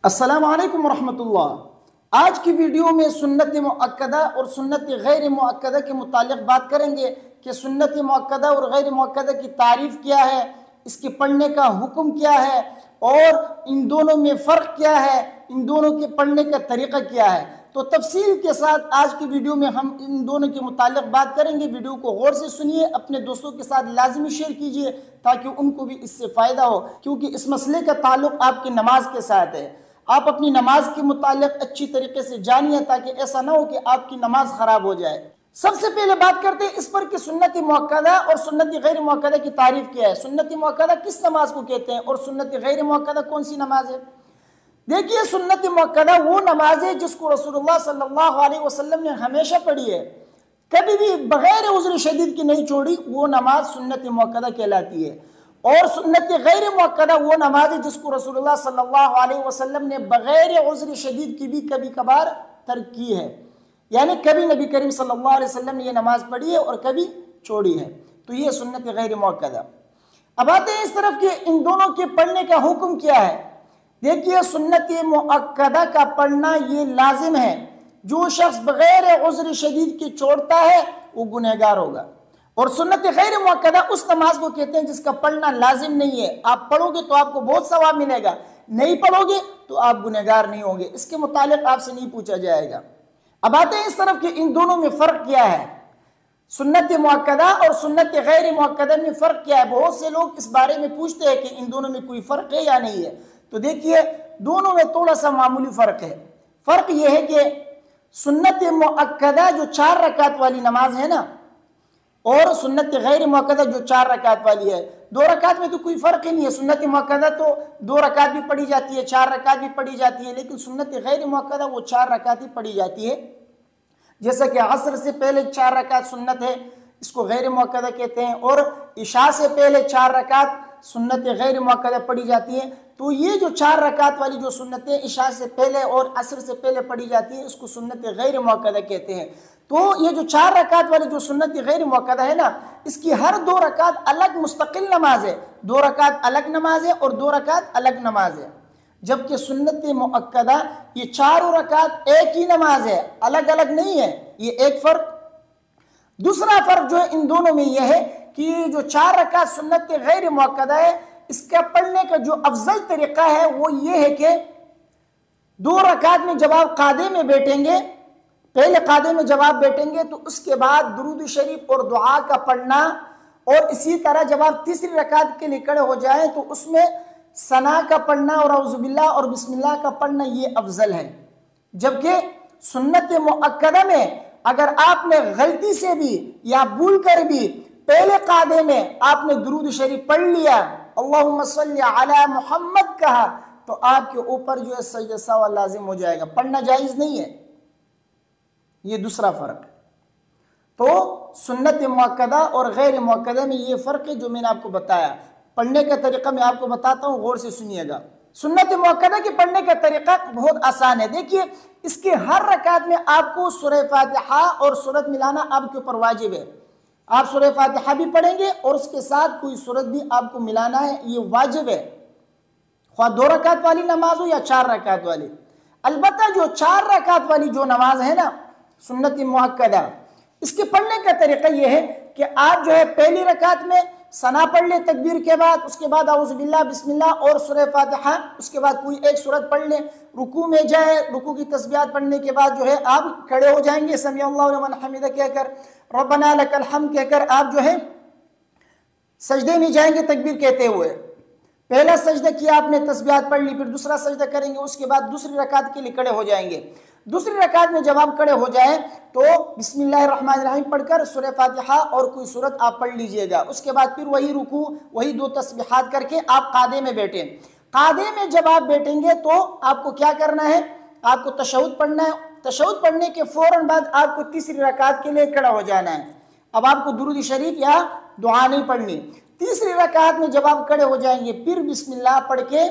अस्सलामु अलैकुम वरहमतुल्लाह। आज की वीडियो में सुन्नत मुअक्कदा और सुन्नत गैर मुअक्कदा के मुतालिक बात करेंगे कि सुन्नत मुअक्कदा और गैर मुअक्कदा की तारीफ़ क्या है, इसके पढ़ने का हुक्म क्या है और इन दोनों में फ़र्क क्या है, इन दोनों के पढ़ने का तरीक़ा क्या है। तो तफसील के साथ आज की वीडियो में हम इन दोनों के मुतालिक बात करेंगे। वीडियो को गौर से सुनिए, अपने दोस्तों के साथ लाजमी शेयर कीजिए ताकि उनको भी इससे फ़ायदा हो, क्योंकि इस मसले का ताल्लुक़ आपकी नमाज के साथ है। आप अपनी नमाज के मुतालिक अच्छी तरीके से जानिए ताकि ऐसा ना हो कि आपकी नमाज ख़राब हो जाए। सबसे पहले बात करते हैं इस पर कि सुन्नत मुअक्कदा और सुन्नत गैर मुअक्कदा की तारीफ़ क्या है। सुन्नत मुअक्कदा किस नमाज को कहते हैं और सुन्नत गैर मुअक्कदा कौन सी नमाज है। देखिए, सुन्नत मुअक्कदा वो नमाज है जिसको रसूलुल्लाह सल्लल्लाहु अलैहि वसल्लम ने हमेशा पढ़ी है, कभी भी बगैर उज़्र शदीद की नहीं छोड़ी, वो नमाज सुन्नत मुअक्कदा कहलाती है। और सुन्नत गैर मुअक्कदा वो नमाज है जिसको रसूलुल्लाह सल्लल्लाहु अलैहि वसल्लम ने बगैर उज़्र शदीद की भी कभी कभार तर्क की है, यानी कभी नबी करीम सल्लल्लाहु अलैहि वसल्लम ने ये नमाज पढ़ी है और कभी छोड़ी है। तो ये सुन्नत गैर मुअक्कदा। अब आते हैं इस तरफ कि इन दोनों के पढ़ने का हुक्म क्या है। देखिए, सुन्नत मुअक्कदा का पढ़ना ये लाजिम है। जो शख्स बगैर उज़्र शदीद के छोड़ता है वो गुनहगार होगा। और सुन्नत गैर मुअक्कदा उस नमाज को कहते हैं जिसका पढ़ना लाजिम नहीं है। आप पढ़ोगे तो आपको बहुत सवाब मिलेगा, नहीं पढ़ोगे तो आप गुनहगार नहीं होंगे। इसके मुतालिक आपसे नहीं पूछा जाएगा। अब आते हैं इस तरफ कि इन दोनों में फ़र्क क्या है। सुन्नत मुअक्कदा और सुन्नत गैर मुअक्कदा में फ़र्क क्या है। बहुत से लोग इस बारे में पूछते हैं कि इन दोनों में कोई फ़र्क है या नहीं है। तो देखिए, दोनों में थोड़ा सा मामूली फ़र्क है। फ़र्क यह है कि सुन्नत मुअक्कदा जो 4 रकात वाली नमाज है ना, और सुन्नत गैर मुअक्कदा जो 4 रकात वाली है, 2 रकात में तो कोई फ़र्क ही नहीं है। सुन्नत मुअक्कदा तो 2 रकात भी पढ़ी जाती है, 4 रकात भी पढ़ी जाती है, लेकिन सुन्नत गैर मुअक्कदा वो 4 रकात ही पढ़ी जाती है। जैसा कि असर से पहले 4 रकात सुन्नत है, इसको गैर मुअक्कदा कहते हैं, और इशा से पहले 4 रकात सुन्नत गैर मुअक्कदा पढ़ी जाती है। तो ये जो 4 रकात वाली जो सुन्नतें इशा से पहले और असर से पहले पढ़ी जाती है, इसको सुन्नत गैर मुअक्कदा कहते हैं। तो ये जो 4 रकात वाली जो सुन्नत गैर मुअक्कदा है ना, इसकी हर 2 रकात अलग मुस्तकिल नमाज है। 2 रकात अलग नमाज है और 2 रकात अलग नमाज है। जबकि सुन्नत मुअक्कदा ये 4 रकात एक ही नमाज है, अलग अलग नहीं है। ये एक फ़र्क। दूसरा फ़र्क जो है इन दोनों में यह है कि जो 4 रकात सुन्नत गैर मुअक्कदा है, इसका पढ़ने का जो अफजल तरीक़ा है वो ये है कि 2 रकात में जब आप कादे में बैठेंगे, पहले कादे में जब आप बैठेंगे तो उसके बाद दुरूद शरीफ और दुआ का पढ़ना, और इसी तरह जब आप तीसरी रकात के लिए खड़े हो जाएं तो उसमें सना का पढ़ना और औज़ुबिल्लाह और बिस्मिल्लाह का पढ़ना ये अफजल है। जबकि सुन्नत मुअक्कदा में अगर आपने गलती से भी या भूल कर भी पहले कादे में आपने दुरूद शरीफ पढ़ लिया, अल्लाहुम्मा सल्ली अला मुहम्मद कहा, तो आपके ऊपर जो है सजदा सवा लाजिम हो जाएगा, पढ़ना जायज़ नहीं है। ये दूसरा फ़र्क। तो सुन्नत मुअक्कदा और गैर मुअक्कदा में ये फ़र्क है जो मैंने आपको बताया। पढ़ने का तरीक़ा मैं आपको बताता हूँ, गौर से सुनिएगा। सुन्नत मुअक्कदा के पढ़ने का तरीक़ा बहुत आसान है। देखिए, इसके हर रकात में आपको सूरह फातिहा और सूरत मिलाना आपके ऊपर वाजिब है। आप सूरह फातिहा भी पढ़ेंगे और उसके साथ कोई सूरत भी आपको मिलाना है, ये वाजिब है, ख्वाह 2 रकात वाली नमाज हो या 4 रकात वाली। अलबत्ता जो 4 रकात वाली जो नमाज है ना सुन्नत मुअक्कदा, इसके पढ़ने का तरीका यह है कि आप जो है पहली रकात में सना पढ़ ले तकबीर के बाद, उसके बाद औज़ुबिल्लाह बिस्मिल्लाह और सूरह फातिहा, उसके बाद कोई एक सूरत पढ़ ले, रुकू में जाए, रुकू की तस्बीहात पढ़ने के बाद जो है आप खड़े हो जाएंगे, समी अल्लाहु लिमन हमिदा कहकर, रब्बना लकल हम्द कहकर आप जो है सजदे में जाएंगे तकबीर कहते हुए। पहला सजदा किया आपने, तस्बीहात पढ़ ली, फिर दूसरा सजदा करेंगे, उसके बाद दूसरी रकात के लिए खड़े हो जाएंगे। दूसरी रकात में जब आप खड़े हो जाएं तो बिस्मिल्लाहिर्रहमानिर्रहीम पढ़कर सूरह फातिहा और कोई सूरत आप पढ़ लीजिएगा। उसके बाद फिर वही रुकू, वही 2 तस्बीहात करके आप कादे में बैठें। कादे में जब आप बैठेंगे तो आपको क्या करना है, आपको तशहुद पढ़ना है। तशहुद पढ़ने के फ़ौरन बाद आपको तीसरी रकात के लिए खड़ा हो जाना है। अब आपको दुरूद शरीफ या दुआ नहीं पढ़नी। तीसरी रकात में जब आप खड़े हो जाएंगे फिर बिस्मिल्लाह पढ़ के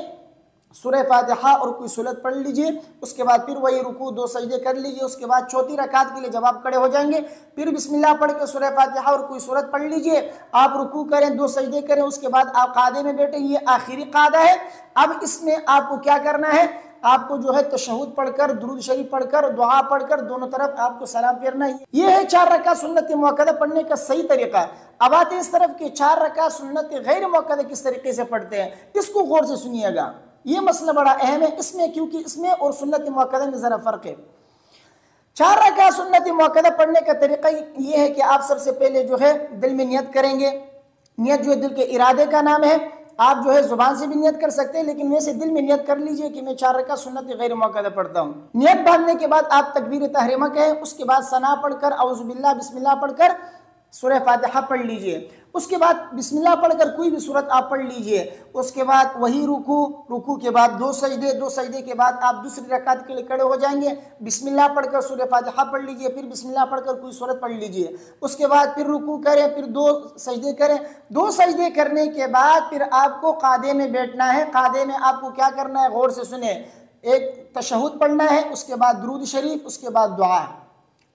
सूरह फातिहा और कोई सूरत पढ़ लीजिए। उसके बाद फिर वही रुकू, 2 सजदे कर लीजिए। उसके बाद चौथी रकात के लिए जब आप खड़े हो जाएंगे फिर बिस्मिल्लाह पढ़ के सूरह फातिहा और कोई सूरत पढ़ लीजिए। आप रुकू करें, 2 सजदे करें, उसके बाद आप कादे में बैठे। ये आखिरी कादा है। अब इसमें आपको क्या करना है, आपको जो है तशहुद पढ़कर, दुरूद शरीफ पढ़कर, दुआ पढ़कर दोनों तरफ आपको सलाम फेरना है। ये है 4 रकात सुन्नत मुअक्कदा पढ़ने का सही तरीका। अब आते हैं इस तरफ कि 4 रकात सुन्नत गैर मुअक्कदा किस तरीके से पढ़ते हैं। इसको गौर से सुनिएगा, ये मसला बड़ा अहम है इसमें, क्योंकि इसमें और सुन्नत मुअक्कदा में ज़रा फ़र्क है। 4 रकात सुन्नत मुअक्कदा पढ़ने का तरीका ये है कि आप सबसे पहले जो है दिल में नियत करेंगे। नियत जो है दिल के इरादे का नाम है। आप जो है जुबान से भी नियत कर सकते हैं, लेकिन वैसे दिल में नियत कर लीजिए कि मैं 4 रकात सुन्नत गैर मुअक्कदा पढ़ता हूँ। नियत बांधने के बाद आप तकबीर तहरीमा कहें, उसके बाद सना पढ़कर औज़ु बिल्लाह बिस्मिल्लाह पढ़कर सूरह फातिहा पढ़ लीजिए। उसके बाद बिस्मिल्लाह पढ़कर कोई भी सूरत आप पढ़ लीजिए। उसके बाद वही रुकू के बाद 2 सजदे के बाद आप दूसरी रकात के लिए खड़े हो जाएंगे। बिस्मिल्लाह पढ़कर सूरह फातिहा पढ़ लीजिए, फिर बिस्मिल्लाह पढ़कर कोई सूरत पढ़ लीजिए। उसके बाद फिर रुकू करें, फिर 2 सजदे करें। 2 सजदे करने के बाद फिर आपको कादे में बैठना है। कादे में आपको क्या करना है, गौर से सुने। एक तशहुद पढ़ना है, उसके बाद दुरूद शरीफ, उसके बाद दुआ।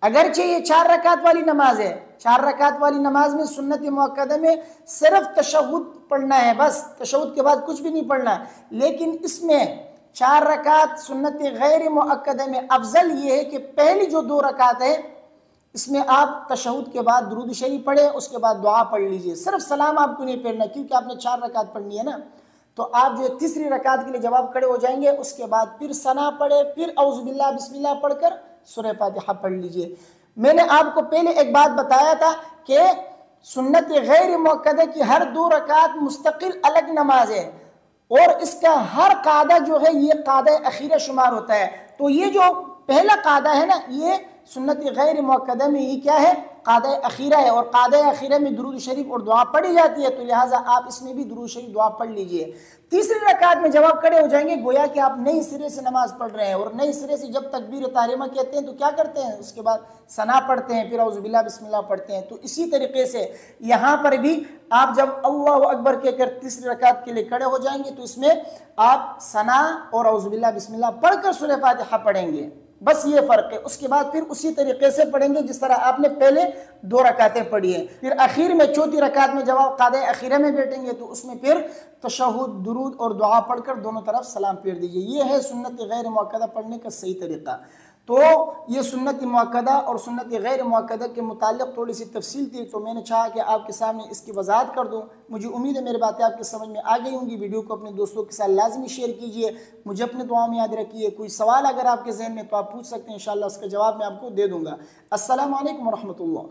अगरचे ये 4 रकात वाली नमाज है, 4 रकात वाली नमाज में सुन्नत मुअक्कदा में सिर्फ तशहुद पढ़ना है, बस तशहुद के बाद कुछ भी नहीं पढ़ना। लेकिन इसमें 4 रकात सुन्नत गैर मुअक्कदा में अफजल ये है कि पहली जो 2 रकात है इसमें आप तशहुद के बाद दुरूद शरीफ पढ़े, उसके बाद दुआ पढ़ लीजिए। सिर्फ सलाम आपको नहीं पढ़ना, क्योंकि आपने 4 रकात पढ़नी है ना। तो आप जो तीसरी रकात के लिए जब आप खड़े हो जाएंगे, उसके बाद फिर सना पढ़े, फिर औज़ु बिल्लाह बिस्मिल्लाह पढ़कर सूरह फातिहा पढ़ लीजिए। मैंने आपको पहले एक बात बताया था कि सुन्नत गैर मुअक्कदा की हर 2 रकात मुस्तकिल अलग नमाज है, और इसका हर कादा जो है ये कादा अखीरा शुमार होता है। तो ये जो पहला कादा है ना, ये सुन्नत गैर मुअक्कदा में ये क्या है, कादा अखीरा है, और कादा अखीरा में दुरूद शरीफ और दुआ पढ़ी जाती है। तो लिहाजा आप इसमें भी दुरूद शरीफ दुआ पढ़ लीजिए। तीसरी रकात में जब आप खड़े हो जाएंगे, गोया कि आप नए सिरे से नमाज पढ़ रहे हैं, और नए सिरे से जब तकबीर तहरीमा कहते हैं तो क्या करते हैं, उसके बाद सना पढ़ते हैं, फिर औज़ु बिल्लाह बिस्मिल्लाह पढ़ते हैं। तो इसी तरीके से यहाँ पर भी आप जब अल्लाहु अकबर कहकर तीसरी रकात के लिए खड़े हो जाएंगे, तो इसमें आप सना और औज़ु बिल्लाह बिस्मिल्लाह पढ़कर सूरह फातिहा पढ़ेंगे। बस ये फ़र्क है। उसके बाद फिर उसी तरीके से पढ़ेंगे जिस तरह आपने पहले 2 रकातें पढ़ी हैं। फिर आखिर में चौथी रकात में जब आप कादे अखीरा में बैठेंगे, तो उसमें फिर तशहुद, दुरूद और दुआ पढ़कर दोनों तरफ सलाम फेर दीजिए। ये है सुन्नत गैर मुअक्कदा पढ़ने का सही तरीका। तो ये सुन्नत मुअक्कदा और सुन्नत गैर मुअक्कदा के मुताल्लिक़ थोड़ी सी तफसील थी, तो मैंने चाहा कि आपके सामने इसकी वजाहत कर दूँ। मुझे उम्मीद है मेरी बातें आपके समझ में आ गई होंगी। वीडियो को अपने दोस्तों के साथ लाजमी शेयर कीजिए। मुझे अपने दुआ में याद रखिए। कोई सवाल अगर आपके जहन में तो आप पूछ सकते हैं, इंशाअल्लाह उसका जवाब मैं आपको दे दूँगा। अस्सलामु अलैकुम व रहमतुल्लाह।